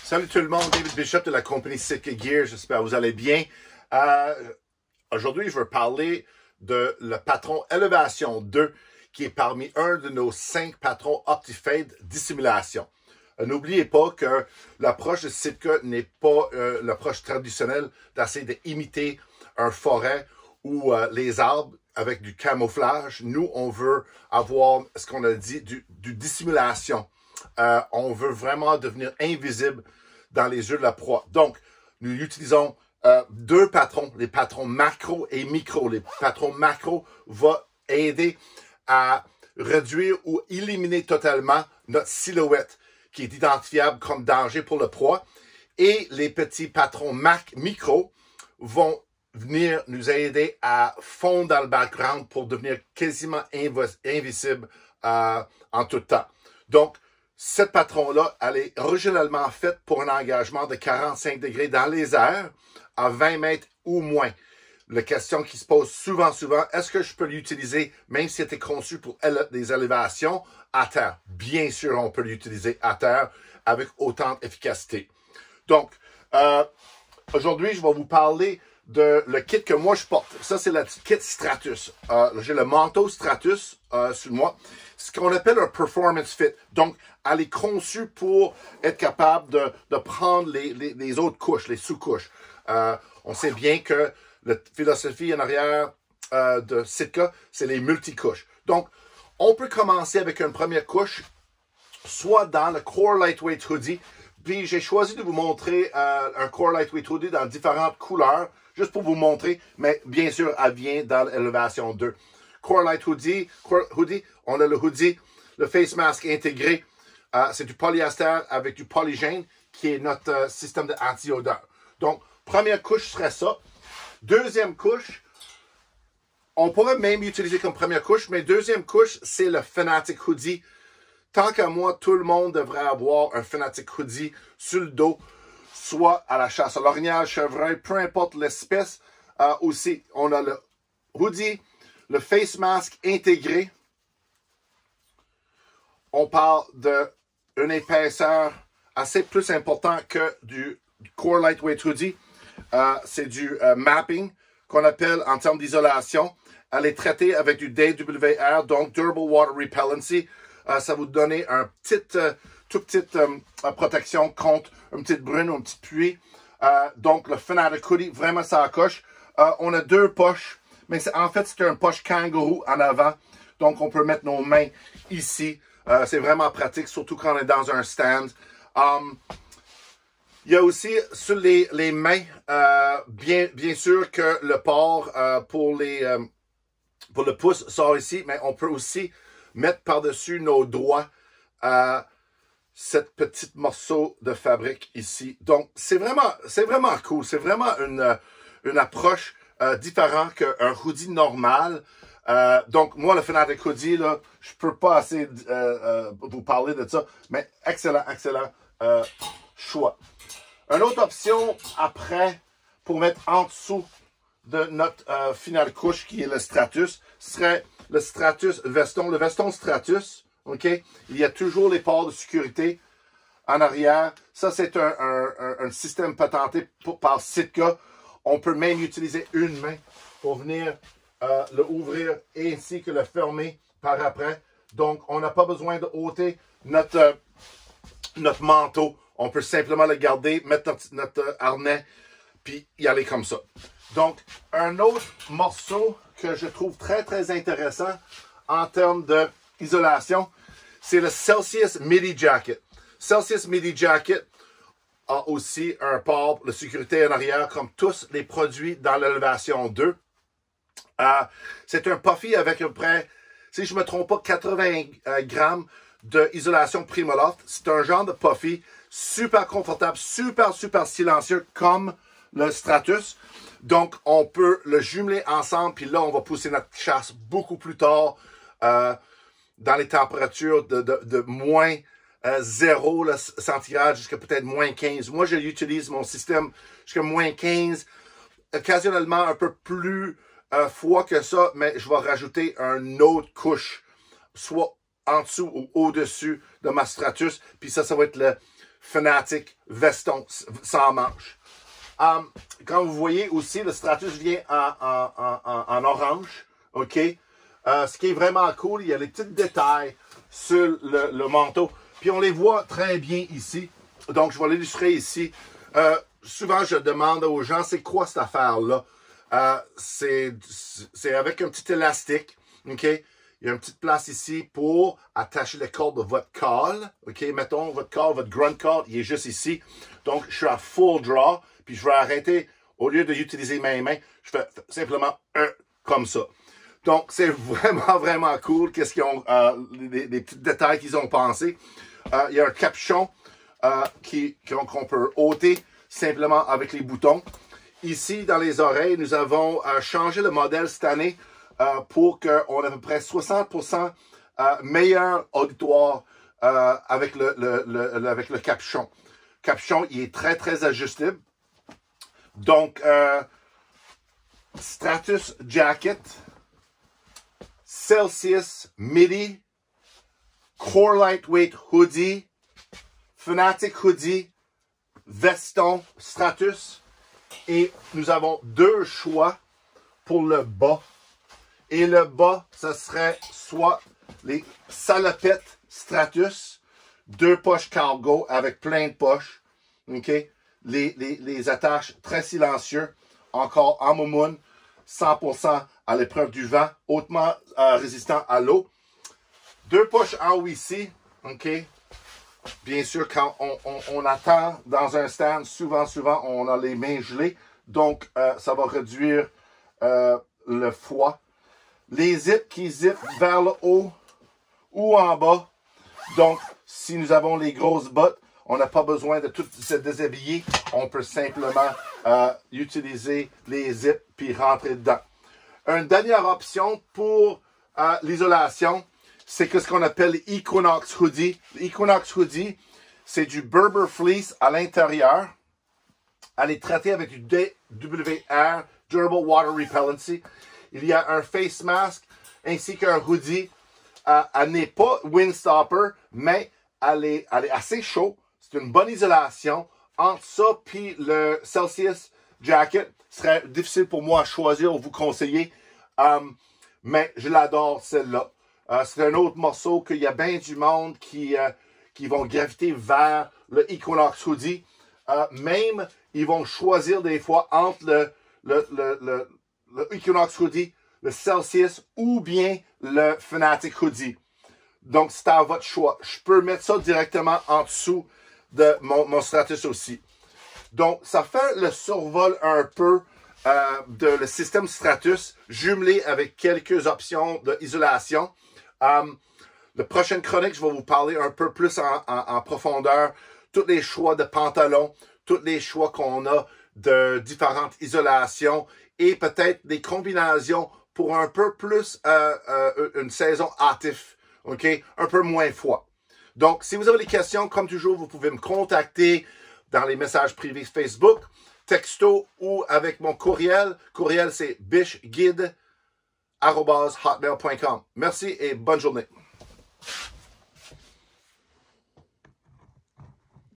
Salut tout le monde, David Bishop de la compagnie Sitka Gear, j'espère que vous allez bien. Aujourd'hui, je veux parler de le patron Elevation 2, qui est parmi un de nos 5 patrons OptiFade dissimulation. N'oubliez pas que l'approche de Sitka n'est pas l'approche traditionnelle d'essayer d'imiter un forêt ou les arbres avec du camouflage. Nous, on veut avoir ce qu'on a dit, du dissimulation. On veut vraiment devenir invisible dans les yeux de la proie. Donc, nous utilisons 2 patrons, les patrons macro et micro. Les patrons macro vont aider à réduire ou éliminer totalement notre silhouette qui est identifiable comme danger pour la proie. Et les petits patrons micro vont venir nous aider à fondre dans le background pour devenir quasiment invisible en tout temps. Donc, cette patron-là, elle est originalement faite pour un engagement de 45 degrés dans les airs à 20 mètres ou moins. La question qui se pose souvent, est-ce que je peux l'utiliser même si c'était conçu pour des élévations à terre? Bien sûr, on peut l'utiliser à terre avec autant d'efficacité. Donc, aujourd'hui, je vais vous parler de le kit que moi je porte. Ça, c'est le kit Stratus. J'ai le manteau Stratus sur moi. Ce qu'on appelle un Performance Fit. Donc, elle est conçue pour être capable de prendre les autres couches, les sous-couches. On sait bien que la philosophie en arrière de Sitka, c'est les multicouches. Donc, on peut commencer avec une première couche, soit dans le Core Lightweight Hoodie. Puis, j'ai choisi de vous montrer un Core Lightweight Hoodie dans différentes couleurs, juste pour vous montrer, mais bien sûr, elle vient dans l'Elevation 2. Core Light Hoodie, on a le hoodie, le face mask intégré. C'est du polyester avec du polygène, qui est notre système d'anti-odeur. Donc, première couche serait ça. Deuxième couche, on pourrait même l'utiliser comme première couche, mais deuxième couche, c'est le Fanatic Hoodie. Tant qu'à moi, tout le monde devrait avoir un Fanatic Hoodie sur le dos, soit à la chasse à l'orignal, chevreuil, peu importe l'espèce. Aussi, on a le hoodie, le face mask intégré. On parle d'une épaisseur assez plus importante que du Core Lightweight Hoodie. C'est du mapping qu'on appelle en termes d'isolation. Elle est traitée avec du DWR, donc Durable Water Repellency. Ça vous donne une toute petite protection contre une petite brune ou une petite pluie. Donc, le Fanatic Hoodie, vraiment ça coche. On a 2 poches, mais en fait, c'est un poche kangourou en avant. Donc, on peut mettre nos mains ici. C'est vraiment pratique, surtout quand on est dans un stand. Il y a aussi sur les mains, bien sûr que le port pour le pouce sort ici, mais on peut aussi mettre par-dessus nos doigts cette petite morceau de fabrique ici. Donc, c'est vraiment cool. C'est vraiment une approche différente qu'un hoodie normal. Donc, moi, le Fanatic Hoodie, là, je peux pas assez vous parler de ça, mais excellent choix. Une autre option après, pour mettre en dessous de notre finale couche, qui est le Stratus, serait le Stratus veston. Le veston Stratus, OK? Il y a toujours les ports de sécurité en arrière. Ça, c'est un système patenté par Sitka. On peut même utiliser une main pour venir le ouvrir ainsi que le fermer par après. Donc, on n'a pas besoin de ôter notre manteau. On peut simplement le garder, mettre notre harnais, puis y aller comme ça. Donc, un autre morceau que je trouve très intéressant en termes d'isolation, c'est le Celsius Midi Jacket. Celsius Midi Jacket a aussi un port de sécurité en arrière, comme tous les produits dans l'Elevation 2. C'est un puffy avec à peu près, si je ne me trompe pas, 80 grammes d'isolation Primaloft. C'est un genre de puffy super confortable, super silencieux comme le Stratus. Donc, on peut le jumeler ensemble, puis là, on va pousser notre chasse beaucoup plus tard dans les températures de moins 0 centigrade jusqu'à peut-être moins 15. Moi, j'utilise mon système jusqu'à moins 15, occasionnellement un peu plus froid que ça, mais je vais rajouter une autre couche, soit en dessous ou au-dessus de ma Stratus. Puis ça va être le Fanatic veston sans manche. Quand vous voyez aussi, le Stratus vient en orange. OK? Ce qui est vraiment cool, il y a les petits détails sur le manteau. Puis on les voit très bien ici. Donc, je vais l'illustrer ici. Souvent, je demande aux gens, c'est quoi cette affaire-là? C'est avec un petit élastique. OK? Il y a une petite place ici pour attacher le col de votre col. OK? Mettons, votre col, votre grunt col, il est juste ici. Donc, je suis à full draw. Puis, je vais arrêter, au lieu d'utiliser mes mains, je fais simplement comme ça. Donc, c'est vraiment, vraiment cool. Qu'est-ce qu'ils ont, les petits détails qu'ils ont pensé. Il y a un capuchon qu'on peut ôter simplement avec les boutons. Ici, dans les oreilles, nous avons changé le modèle cette année pour qu'on ait à peu près 60% meilleur auditoire avec le capuchon. Le capuchon, il est très, très ajustable. Donc, Stratus Jacket, Celsius Midi, Core Lightweight Hoodie, Fanatic Hoodie, veston Stratus. Et nous avons deux choix pour le bas. Et le bas, ce serait soit les salopettes Stratus, deux poches cargo avec plein de poches. OK? Les attaches très silencieux, encore en moumoune, 100% à l'épreuve du vent, hautement résistant à l'eau. Deux poches en haut ici. OK? Bien sûr, quand on attend dans un stand, souvent, on a les mains gelées. Donc, ça va réduire le froid. Les zips qui zippent vers le haut ou en bas. Donc, si nous avons les grosses bottes, on n'a pas besoin de tout se déshabiller. On peut simplement utiliser les zips puis rentrer dedans. Une dernière option pour l'isolation, c'est ce qu'on appelle l'Equinox Hoodie. L'Equinox Hoodie, c'est du Berber Fleece à l'intérieur. Elle est traitée avec du DWR, Durable Water Repellency. Il y a un face mask ainsi qu'un hoodie. Elle n'est pas windstopper, mais elle est assez chaud. C'est une bonne isolation. Entre ça et le Celsius Jacket, ce serait difficile pour moi à choisir ou vous conseiller. Mais je l'adore, celle-là. C'est un autre morceau qu'il y a bien du monde qui vont graviter vers le Equinox Hoodie. Même, ils vont choisir des fois entre le Equinox Hoodie, le Celsius ou bien le Fanatic Hoodie. Donc, c'est à votre choix. Je peux mettre ça directement en dessous de mon Stratus aussi. Donc, ça fait le survol un peu de le système Stratus, jumelé avec quelques options d'isolation. La prochaine chronique, je vais vous parler un peu plus en profondeur. Tous les choix de pantalons, tous les choix qu'on a de différentes isolations et peut-être des combinaisons pour un peu plus une saison hâtive, OK? Un peu moins froid. Donc, si vous avez des questions, comme toujours, vous pouvez me contacter dans les messages privés Facebook, texto ou avec mon courriel. Courriel, c'est bichguide@hotmail.com. Merci et bonne journée.